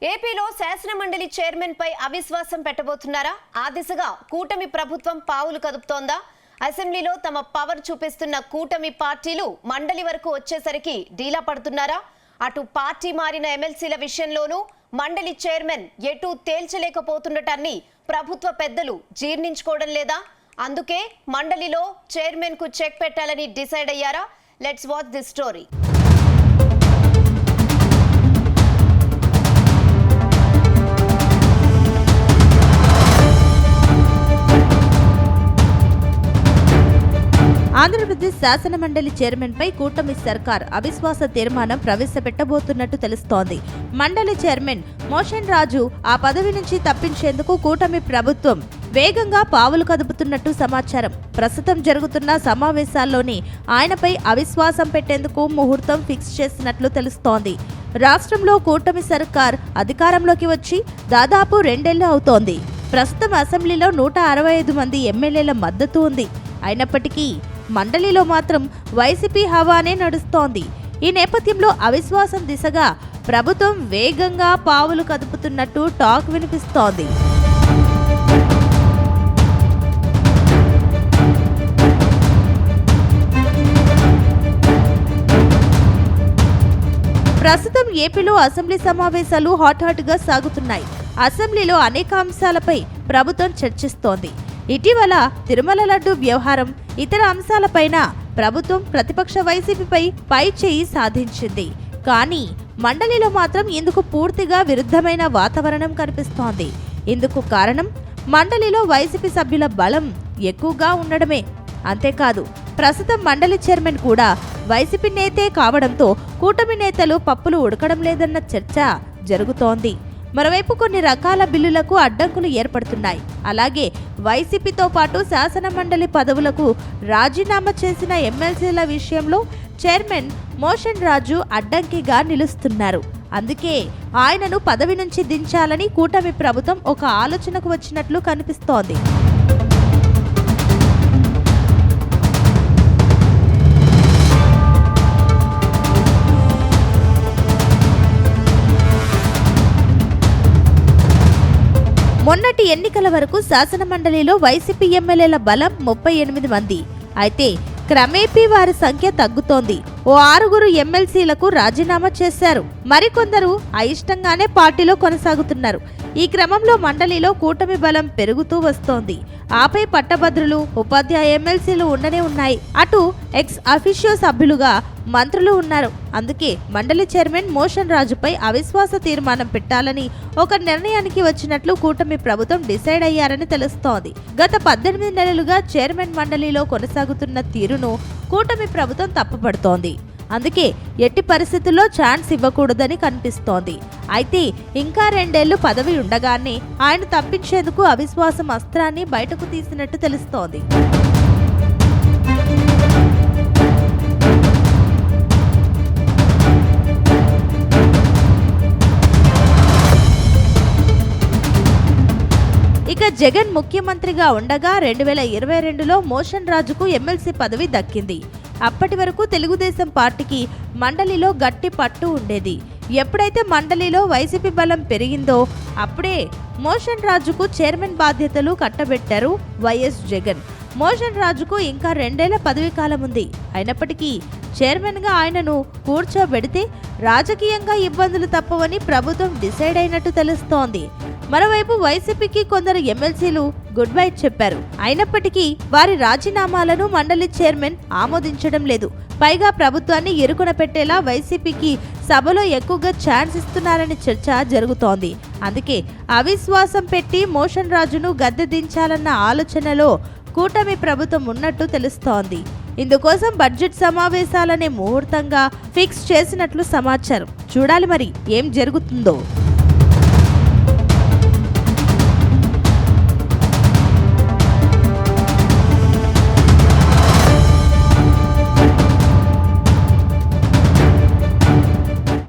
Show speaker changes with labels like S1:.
S1: ఏపీలో శాసనమండలి చైర్మన్ పై అవిశ్వాసం పెట్టబోతున్నారా? ఆ దిశగా కూటమి ప్రభుత్వం పావులు కదుపుతోందా? అసెంబ్లీలో తమ పవర్ చూపిస్తున్న కూటమి పార్టీలు మండలి వరకు వచ్చేసరికి డీలా పడుతున్నారా? అటు పార్టీ మారిన ఎమ్మెల్సీల విషయంలోనూ మండలి చైర్మన్ ఎటూ తేల్చలేకపోతుండటాన్ని ప్రభుత్వ పెద్దలు జీర్ణించుకోవడం లేదా? అందుకే మండలిలో చైర్మన్ కు చెక్ పెట్టాలని డిసైడ్ అయ్యారా? Let's watch this story.
S2: Andhra Pradesh శాసనమండలి చైర్మన్ పై కూటమి సర్కార్ అవిశ్వాస తీర్మానం ప్రవేశపెట్టబోతున్నట్టు తెలుస్తోంది. మండలి చైర్మన్ మోషన్ రాజు ఆ పదవి నుంచి తప్పించేందుకు కూటమి ప్రభుత్వం వేగంగా పావులు కదుపుతున్నట్టు సమాచారం. ప్రస్తుతం జరుగుతున్న సమావేశాల్లోనే ఆయనపై అవిశ్వాసం పెట్టేందుకు ముహూర్తం ఫిక్స్ చేసినట్లు తెలుస్తోంది. రాష్ట్రంలో కూటమి సర్కార్ అధికారంలోకి వచ్చి దాదాపు 2 ఏళ్లు అవుతోంది. ప్రస్తుతం అసెంబ్లీలో 165 మంది ఎమ్మెల్యేల మద్దతు ఉంది. అయినప్పటికీ మండలిలో మాత్రం వైసీపీ హవానే నడుస్తోంది. ఈ నేపథ్యంలో అవిశ్వాసం దిశగా ప్రభుత్వం వేగంగా పావులు కదుపుతున్నట్టు టాక్ వినిపిస్తోంది. ప్రస్తుతం ఏపీలో అసెంబ్లీ సమావేశాలు హాట్ గా సాగుతున్నాయి. అసెంబ్లీలో అనేక అంశాలపై ప్రభుత్వం చర్చిస్తోంది. ఇటీవల తిరుమల లడ్డు వ్యవహారం, ఇతర అంశాలపైన ప్రభుత్వం ప్రతిపక్ష వైసీపీపై పై చేయి సాధించింది. కానీ మండలిలో మాత్రం ఇందుకు పూర్తిగా విరుద్ధమైన వాతావరణం కనిపిస్తోంది. ఇందుకు కారణం మండలిలో వైసీపీ సభ్యుల బలం ఎక్కువగా ఉండడమే. అంతేకాదు, ప్రస్తుతం మండలి చైర్మన్ కూడా వైసీపీ నేతే కావడంతో కూటమి నేతలు పప్పులు ఉడకడం లేదన్న చర్చ జరుగుతోంది. మరోవైపు కొన్ని రకాల బిల్లులకు అడ్డంకులు ఏర్పడుతున్నాయి. అలాగే వైసీపీతో పాటు శాసనమండలి పదవులకు రాజీనామా చేసిన ఎమ్మెల్సీల విషయంలో చైర్మన్ మోషన్ రాజు అడ్డంకిగా నిలుస్తున్నారు. అందుకే ఆయనను పదవి నుంచి దించాలని కూటమి ప్రభుత్వం ఒక ఆలోచనకు వచ్చినట్లు కనిపిస్తోంది. మొన్నటి ఎన్నికల వరకు శాసనమండలిలో వైసీపీ ఎమ్మెల్యేల బలం 38 మంది. అయితే క్రమేపీ వారి సంఖ్య తగ్గుతోంది. ఓ 6 ఎమ్మెల్సీలకు రాజీనామా చేశారు. మరికొందరు అయిష్టంగానే పార్టీలో కొనసాగుతున్నారు. ఈ క్రమంలో మండలిలో కూటమి బలం పెరుగుతూ వస్తోంది. ఆపై పట్టభద్రులు, ఉపాధ్యాయ ఎమ్మెల్సీలు ఉండనే ఉన్నాయి. అటు ఎక్స్ అఫిషియో సభ్యులుగా మంత్రులు ఉన్నారు. అందుకే మండలి చైర్మన్ మోషన్ రాజుపై అవిశ్వాస తీర్మానం పెట్టాలని ఒక నిర్ణయానికి వచ్చినట్లు కూటమి ప్రభుత్వం డిసైడ్ అయ్యారని తెలుస్తోంది. గత 18 నెలలుగా చైర్మన్ మండలిలో కొనసాగుతున్న తీరును కూటమి ప్రభుత్వం తప్పుపడుతోంది. అందుకే ఎట్టి పరిస్థితుల్లో ఛాన్స్ ఇవ్వకూడదని కనిపిస్తోంది. అయితే ఇంకా 2 ఏళ్లు పదవి ఉండగానే ఆయన తప్పించేందుకు అవిశ్వాసం అస్త్రాన్ని బయటకు తీసినట్టు తెలుస్తోంది. ఇక జగన్ ముఖ్యమంత్రిగా ఉండగా 2022లో మోషన్ రాజుకు ఎమ్మెల్సీ పదవి దక్కింది. అప్పటి వరకు తెలుగుదేశం పార్టీకి మండలిలో గట్టి పట్టు ఉండేది. ఎప్పుడైతే మండలిలో వైసీపీ బలం పెరిగిందో అప్పుడే మోషన్ రాజుకు చైర్మన్ బాధ్యతలు కట్టబెట్టారు వైఎస్ జగన్. మోషన్ రాజుకు ఇంకా 2 ఏళ్ల పదవీ కాలం ఉంది. అయినప్పటికీ చైర్మన్ గా ఆయనను కూర్చోబెడితే రాజకీయంగా ఇబ్బందులు తప్పవని ప్రభుత్వం డిసైడ్ అయినట్టు తెలుస్తోంది. మరోవైపు వైసీపీకి కొందరు ఎమ్మెల్సీలు గుడ్ బై చెప్పారు. అయినప్పటికీ వారి రాజీనామాలను మండలి చైర్మన్ ఆమోదించడం లేదు. పైగా ప్రభుత్వాన్ని ఇరుకున పెట్టేలా వైసీపీకి సభలో ఎక్కువగా ఛాన్స్ ఇస్తున్నారని చర్చ జరుగుతోంది. అందుకే అవిశ్వాసం పెట్టి మోషన్ రాజును గద్దె దించాలన్న ఆలోచనలో కూటమి ప్రభుత్వం ఉన్నట్టు తెలుస్తోంది. ఇందుకోసం బడ్జెట్ సమావేశాలనే ముహూర్తంగా ఫిక్స్ చేసినట్లు సమాచారం. చూడాలి మరి ఏం జరుగుతుందో.